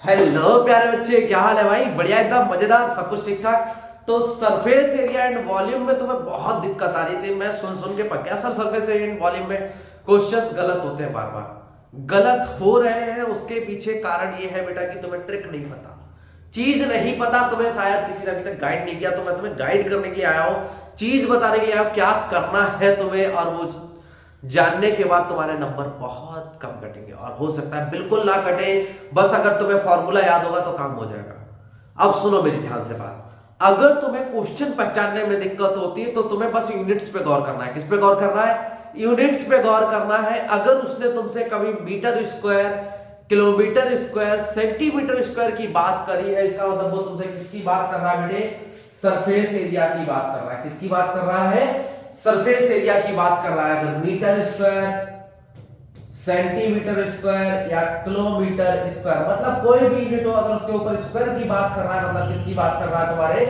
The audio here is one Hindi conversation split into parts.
हेलो प्यारे बच्चे, क्या हाल है भाई? बढ़िया, एकदम मजेदार, सब कुछ ठीक ठाक। तो सरफेस एरिया एंड वॉल्यूम में तुम्हें बहुत दिक्कत आ रही थी। मैं सुन के पक गया sir. Surface area and volume में क्वेश्चंस गलत होते हैं, बार बार गलत हो रहे हैं। उसके पीछे कारण ये है बेटा कि तुम्हें ट्रिक नहीं पता, चीज नहीं पता तुम्हें। शायद किसी ने अभी तक गाइड नहीं किया, तो मैं तुम्हें गाइड करने के लिए आया हूं, चीज बताने के लिए आया हूं क्या करना है तुम्हें। और वो जानने के बाद तुम्हारे नंबर बहुत कम कटेंगे, और हो सकता है बिल्कुल ना कटे। बस अगर तुम्हें फॉर्मूला याद होगा तो काम हो जाएगा। अब सुनो मेरी ध्यान से बात। अगर तुम्हें क्वेश्चन पहचानने में दिक्कत होती है तो तुम्हें बस यूनिट्स पे गौर करना है। किस पे गौर करना है? यूनिट्स पे गौर करना है। अगर उसने तुमसे कभी metre square, kilometre square, centimetre square की बात करी है, इसका मतलब वो तुमसे किसकी बात कर रहा है बेटे? सरफेस एरिया की बात कर रहा है। किसकी बात कर रहा है? सरफेस एरिया की बात कर रहा है। अगर मीटर स्क्वायर, सेंटीमीटर स्क्वायर या किलोमीटर स्क्वायर, मतलब कोई भी यूनिट हो, अगर उसके ऊपर स्क्वायर की बात कर रहा है, मतलब किसकी बात कर रहा है? तुम्हारे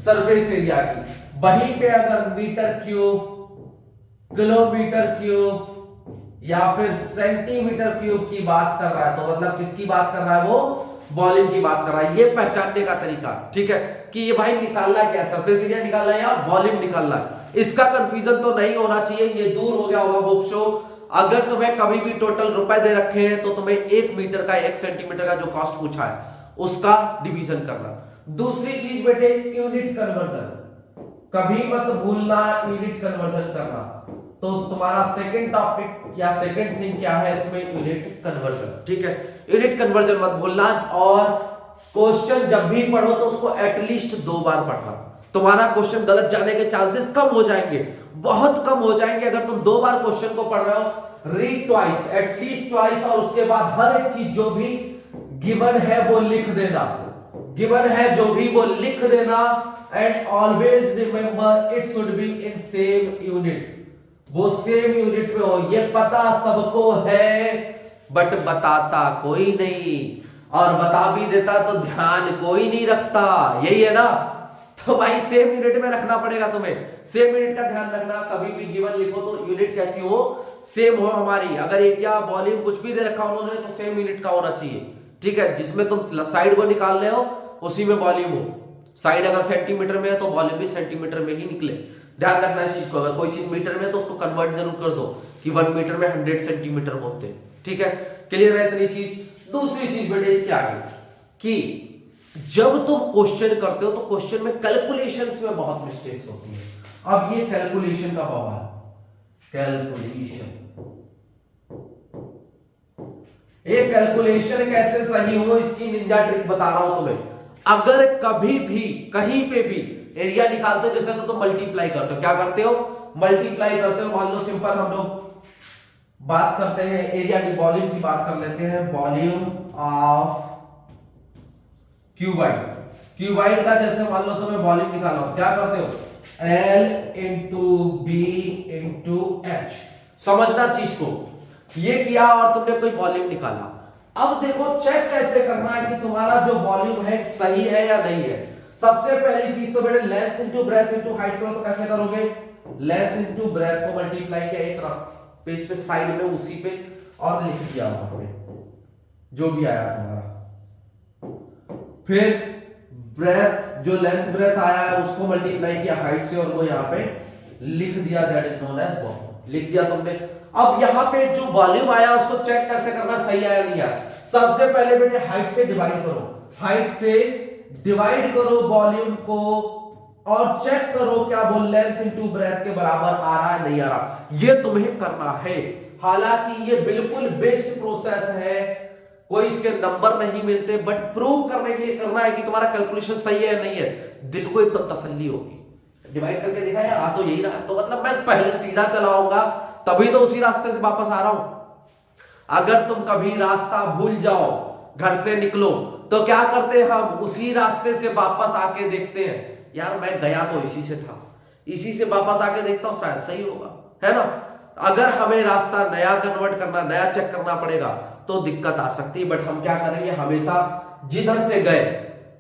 सरफेस एरिया की। वहीं पे अगर मीटर क्यूब, किलोमीटर क्यूब या फिर सेंटीमीटर क्यूब की बात कर रहा है, तो मतलब किसकी बात कर रहा है? वो वॉल्यूम की बात कर रहा है। ये पहचानने का तरीका, ठीक है, कि ये भाई निकालना क्या है, सरफेस एरिया निकालना है या वॉल्यूम निकालना है। इसका कंफ्यूजन तो नहीं होना चाहिए, ये दूर हो गया होगा होप सो। अगर तुम्हें कभी भी टोटल रुपए दे रखे हैं तो तुम्हें 1 मीटर का, 1 सेंटीमीटर का जो कॉस्ट पूछा है उसका डिवीजन करना। दूसरी चीज बेटे, यूनिट कन्वर्जन, कभी मत भूलना यूनिट कन्वर्जन करना। तो तुम्हारा सेकंड टॉपिक या सेकंड थिंग क्या है इसमें? यूनिट कन्वर्जन, ठीक है। यूनिट कन्वर्जन मत भूलना। और क्वेश्चन जब भी पढ़ो तो उसको एटलीस्ट 2 बार पढ़ना। तुम्हारा क्वेश्चन गलत जाने के चांसेस कम हो जाएंगे, बहुत कम हो जाएंगे। अगर तुम 2 बार क्वेश्चन को पढ़ रहे हो, रीड ट्वाइस, एटलीस्ट ट्वाइस, और उसके बाद हर एक चीज जो भी गिवन है वो लिख देना। गिवन है जो भी वो लिख देना। And always remember it should be in same unit. वो सेम यूनिट पे हो, ये पता सबको है, बट बताता कोई नहीं, और बता भी देता तो ध्यान कोई नहीं रखता। यही है ना? तो भाई सेम यूनिट में रखना पड़ेगा तुम्हें। सेम यूनिट का ध्यान रखना। कभी भी गिवन लिखो तो यूनिट कैसी हो? सेम हो हमारी। अगर एरिया, वॉल्यूम कुछ भी दे रखा उन्होंने तो सेम यूनिट का होना चाहिए, ठीक है। जिसमें तुम साइड को निकाल रहे हो उसी में वॉल्यूम हो। साइड अगर सेंटीमीटर में है तो वॉल्यूम भी सेंटीमीटर में ही निकले। ध्यान रखना इस चीज को। अगर कोई चीज मीटर में है तो उसको कन्वर्ट जरूर कर दो कि 1 मीटर में 100 सेंटीमीटर होते हैं, ठीक है। क्लियर है इतनी चीज? दूसरी चीज बेटे इसके आगे, कि जब तुम क्वेश्चन करते हो तो क्वेश्चन में कैलकुलेशंस में बहुत मिस्टेक्स होती है। अब ये कैलकुलेशन का बवाल, कैलकुलेशन, ये कैलकुलेशन कैसे सही हो इसकी निंजा ट्रिक बता रहा हूं तुम्हें। अगर कभी भी कहीं पे भी एरिया निकालते हो, जैसे तो तुम मल्टीप्लाई करते हो। क्या करते हो? मल्टीप्लाई करते हो। मान लो सिंपल हम लोग बात करते हैं एरिया की, वॉल्यूम की बात कर लेते हैं। वॉल्यूम ऑफ क्यूबाइड, क्यूबाइड का जैसे मान लो तुम्हें वॉल्यूम निकालना हो, क्या करते हो? L into B into H. समझना चीज को। ये किया और तुमने कोई वॉल्यूम निकाला। अब देखो चेक कैसे करना है कि तुम्हारा जो वॉल्यूम है सही है या नहीं है। सबसे पहली चीज तो बेटे length into breadth into height करो। तो कैसे करोगे? लेंथ इंटू ब्रेथ को मल्टीप्लाई किया एक तरफ पेज पे, साइड में उसी पे, और लिख दिया वहां पे जो भी आया तुम्हारा। फिर ब्रेथ, जो लेंथ ब्रेथ आया है उसको मल्टीप्लाई किया हाइट से, और वो यहाँ पे लिख दिया, that is known as volume. लिख दिया तुमने। अब यहाँ पे जो वॉल्यूम आया उसको चेक कैसे करना सही आया नहीं आया। सबसे पहले बेटे हाइट से डिवाइड करो, हाइट से डिवाइड करो वॉल्यूम को, और चेक करो क्या वो लेंथ इनटू ब्रेथ के बराबर आ रहा है नहीं आ रहा। ये तुम्हें करना है। हालांकि ये बिल्कुल बेस्ट प्रोसेस है, कोई इसके नंबर नहीं मिलते, बट प्रूव करने के लिए करना है कि तुम्हारा कैलकुलेशन सही है या नहीं है। दिल को एकदम तसल्ली होगी। डिवाइड करके देखा यार, आ तो यही रहा, तो मतलब मैं पहले सीधा चलाऊंगा तभी तो उसी रास्ते से वापस आ रहा हूं। अगर तुम कभी रास्ता भूल जाओ, घर से निकलो, तो क्या करते हैं हम? उसी रास्ते से वापस आके देखते हैं, यार मैं गया तो इसी से था, इसी से वापस आके देखता हूं शायद सही होगा, है ना। अगर हमें रास्ता नया कन्वर्ट करना, नया चेक करना पड़ेगा तो दिक्कत आ सकती है। बट हम क्या करेंगे, हमेशा जिधर से गए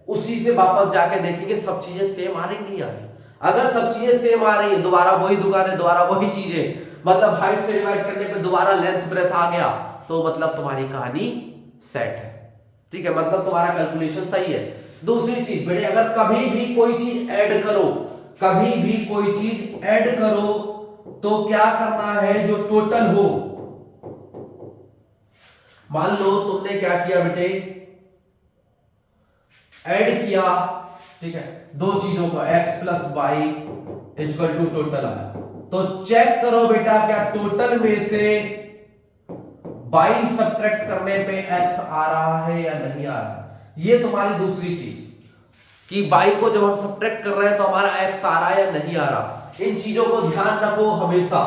उसी से वापस जाके देखेंगे सब चीजें सेम आ रही नहीं आ रही। अगर सब चीजें सेम आ रही है, दोबारा वही दुकान है, दोबारा वही चीजें, मतलब हाइट से डिवाइड करने पे दोबारा लेंथ ब्रेथ आ गया, तो मतलब तुम्हारी कहानी सेट है। ठीक है, मतलब तुम्हारा कैलकुलेशन सही है। दूसरी चीज बेटे, अगर कभी भी कोई चीज ऐड करो, कभी भी कोई चीज ऐड करो तो क्या करना है, जो टोटल हो। मान लो तुमने क्या किया बेटे, ऐड किया, ठीक है, दो चीजों को x plus y equal to total आया, तो चेक करो बेटा क्या टोटल में से y सब्ट्रैक्ट करने पे x आ रहा है या नहीं आ रहा है। ये तुम्हारी दूसरी चीज कि y को जब हम सब्ट्रैक्ट कर रहे हैं तो हमारा x आ रहा है या नहीं आ रहा। इन चीजों को ध्यान रखो हमेशा।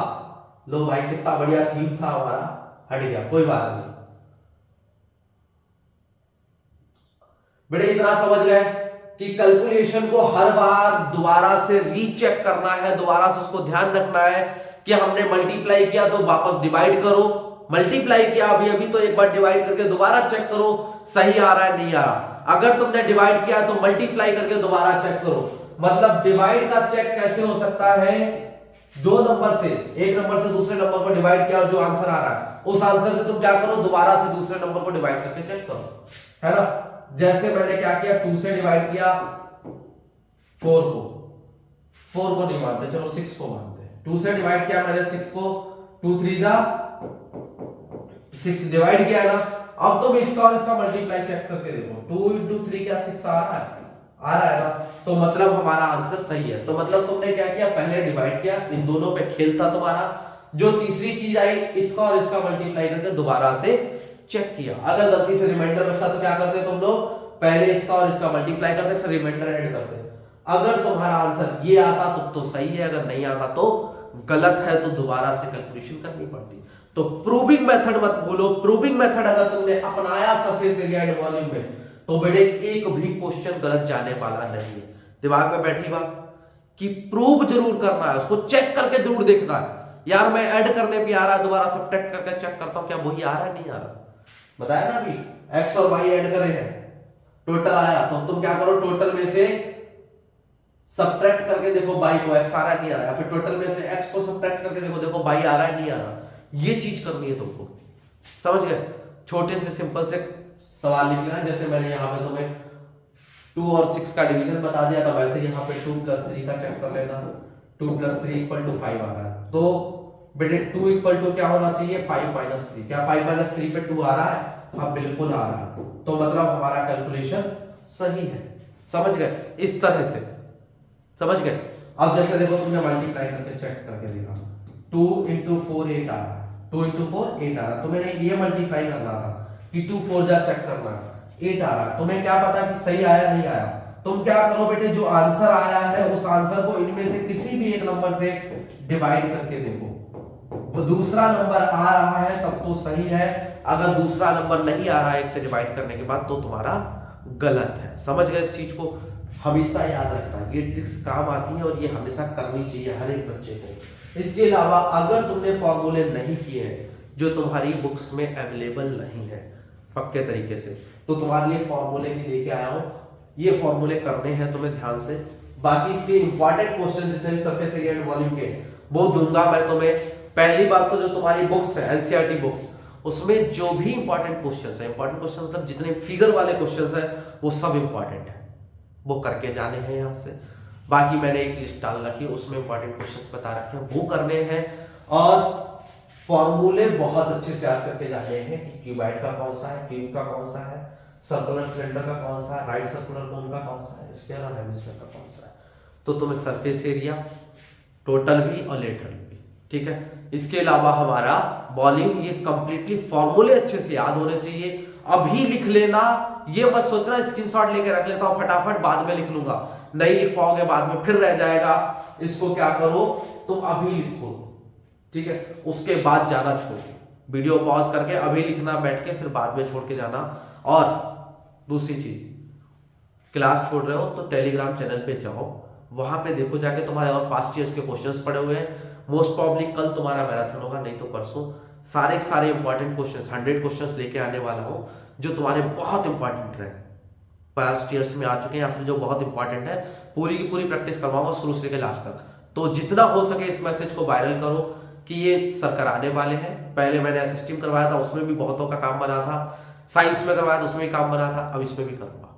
लो भाई कितना बढ़िया थीम था हमारा, हट गया, कोई बात नहीं बेटे। इतना समझ गए कि कैलकुलेशन को हर बार दोबारा से रीचेक करना है, दोबारा से उसको ध्यान रखना है कि हमने मल्टीप्लाई किया तो वापस डिवाइड करो, मल्टीप्लाई किया अभी अभी तो एक बार डिवाइड करके दोबारा चेक करो सही आ रहा है नहीं आ रहा। अगर तुमने डिवाइड किया तो मल्टीप्लाई करके दोबारा चेक करो। मतलब डिवाइड का चेक कैसे हो सकता है, दो नंबर से, एक नंबर से दूसरे नंबर को डिवाइड किया और जो आंसर आ रहा है उस आंसर से तुम क्या करो, दोबारा से दूसरे नंबर को डिवाइड करके चेक करो, है ना। जैसे मैंने क्या किया, 2 से डिवाइड किया 4 को नहीं मानते, चलो 6 को मानते हैं। 2 से डिवाइड किया मैंने 6 को, 2 3 जा 6 डिवाइड किया ना। अब तुम इसका और इसका मल्टीप्लाई चेक करके देखो, 2 into 3 क्या 6 आ रहा है, आ रहा है ना, तो मतलब हमारा आंसर सही है। तो मतलब तुमने क्या किया, पहले डिवाइड किया, इन दोनों पे खेल था तुम्हारा, जो तीसरी चीज आई इसका और इसका मल्टीप्लाई करके दोबारा से चेक किया। अगर गलती से रिमाइंडर बचता तो क्या करते तुम लोग, पहले इसका और इसका मल्टीप्लाई करते फिर रिमाइंडर ऐड करते। अगर तुम्हारा आंसर ये आता तो सही है, अगर नहीं आता तो गलत है, तो दोबारा से कैलकुलेशन करनी पड़ती। तो प्रूविंग मेथड मत भूलो। प्रूविंग मेथड अगर तुमने अपनाया सरफेस एरिया एंड वॉल्यूम में तो बेटे एक भी क्वेश्चन गलत जाने वाला नहीं है। दिमाग में बैठी बात कि प्रूव जरूर करना है, उसको चेक करके जरूर देखना है। यार मैं ऐड करने भी आ रहा है, दोबारा सब्ट्रैक्ट करके चेक करता हूं क्या वही आ रहा है नहीं आ रहा। बताया ना अभी, x और y ऐड करे हैं, टोटल आया, तो तुम क्या करो, टोटल में से सब्ट्रैक्ट करके देखो y को, x आ रहा है नहीं आ रहा, फिर टोटल में से x को सब्ट्रैक्ट करके देखो y आ रहा है नहीं आ रहा। ये चीज करनी है तुमको, समझ गए। छोटे से सिंपल से सवाल लिखना है, जैसे मैंने यहाँ पे तुम्हें 2 और 6 का डिवीजन बता दिया था, वैसे यहाँ पे 2 + 3 का चेक कर लेना। 2 + 3 = 5 आ रहा है, तो बेटे 2 = क्या होना चाहिए, 5 - 3। क्या 5 - 3 पे 2 आ रहा है? हाँ बिल्कुल आ रहा है, तो मतलब हमारा कैलकुलेशन सही है। समझ गए, इस तरह से समझ गए। अब जैसे देखो तुमने मल्टीप्लाई करके चेक करके देखा, 2 × 4 8 आ रहा है, 2 × 4 8 आ रहा है। तुम्हें ये मल्टीप्लाई करना था कि 2 4 जा चेक करना, 8 आ रहा है। तुम्हें क्या पता कि सही आया नहीं आया। तुम क्या करो बेटे, जो आंसर आया है उस आंसर को इनमें से किसी भी एक नंबर से डिवाइड करके देखो, वो दूसरा नंबर आ रहा है तब तो सही है, अगर दूसरा नंबर नहीं आ रहा है 1 से डिवाइड करने के बाद तो तुम्हारा गलत है। समझ गए, इस चीज को हमेशा याद रखना, ये ट्रिक्स काम आती है और ये हमेशा करनी चाहिए हर एक बच्चे को। इसके अलावा अगर तुमने फॉर्मूले नहीं किए हैं जो तुम्हारी बुक्स में अवेलेबल नहीं है पक्के तरीके से, तो तुम्हारे लिए फॉर्मूले भी लेके आया हूं, ये फॉर्मूले करने हैं तुम्हें ध्यान से। बाकी इसके इंपॉर्टेंट क्वेश्चन जितने सरफेस एरिया एंड वॉल्यूम के वो दूंगा मैं तुम्हें। पहली बात तो जो तुम्हारी बुक्स है एनसीईआरटी बुक्स, उसमें जो भी इंपॉर्टेंट क्वेश्चंस है, इंपॉर्टेंट क्वेश्चन मतलब जितने फिगर वाले क्वेश्चंस है वो सब इंपॉर्टेंट है, वो करके जाने हैं यहाँ से। बाकी मैंने एक लिस्ट डाल रखी है, उसमें इंपॉर्टेंट क्वेश्चंस बता रखे हैं, वो करने हैं। और फॉर्मूले बहुत अच्छे से याद करके जाने हैं कि क्यूबाइड का कौन सा है, क्यूब का कौन सा है, सर्कुलर सिलेंडर का कौन सा है, राइट सर्कुलर कोन का कौन सा है, स्फीयर और हेमिस्फीयर का कौन सा है। तो तुम्हें सरफेस एरिया टोटल भी और लेटरल भी, ठीक है। इसके अलावा हमारा वॉल्यूम, ये कंप्लीटली फॉर्मूले अच्छे से याद होने चाहिए। अभी लिख लेना, ये मत सोचना स्क्रीनशॉट लेके रख लेता हूं फटाफट बाद में लिख लूंगा, नहीं लिख पाओगे बाद में फिर रह जाएगा। इसको क्या करो, तुम अभी लिखो, ठीक है, उसके बाद जाना छोड़ के, वीडियो पॉज करके अभी लिखना बैठ के, फिर बाद में छोड़ के जाना। और दूसरी चीज, क्लास छोड़ रहे हो तो टेलीग्राम चैनल पे जाओ, वहां पे देखो जाके तुम्हारे और पास्ट ईयर्स के क्वेश्चंस पड़े हुए हैं। मोस्ट प्रॉब्ली कल तुम्हारा मैराथन होगा, नहीं तो परसों। सारे इंपॉर्टेंट क्वेश्चंस 100 क्वेश्चंस लेके आने वाला हूं जो तुम्हारे बहुत इंपॉर्टेंट रहे, पास्ट ईयर्स में आ चुके हैं या फिर जो बहुत इंपॉर्टेंट है, पूरी की पूरी प्रैक्टिस करवाऊंगा शुरू से लेकर लास्ट तक। तो जितना हो सके इस मैसेज को वायरल करो कि ये सर कराने वाले हैं। पहले मैंने एसएसटीम करवाया था, उसमें भी बहुतों का काम बना था, साइंस में करवाया तो उसमें भी काम बना था, अब इसमें भी करूंगा।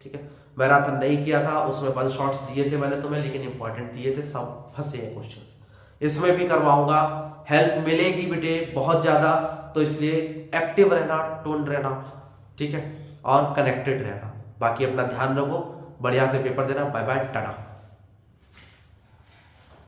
ठीक है, मैराथन नहीं किया था, उसमें 1 शॉट्स दिए थे मैंने तुम्हें, लेकिन इंपॉर्टेंट दिए थे, सब फंसे हैं क्वेश्चंस। इसमें भी करवाऊंगा, हेल्प मिलेगी बेटे बहुत ज्यादा, तो इसलिए एक्टिव रहना, टोन रहना, ठीक है, और कनेक्टेड रहना। बाकी अपना ध्यान रखो, बढ़िया से पेपर देना। Bye bye, Tata.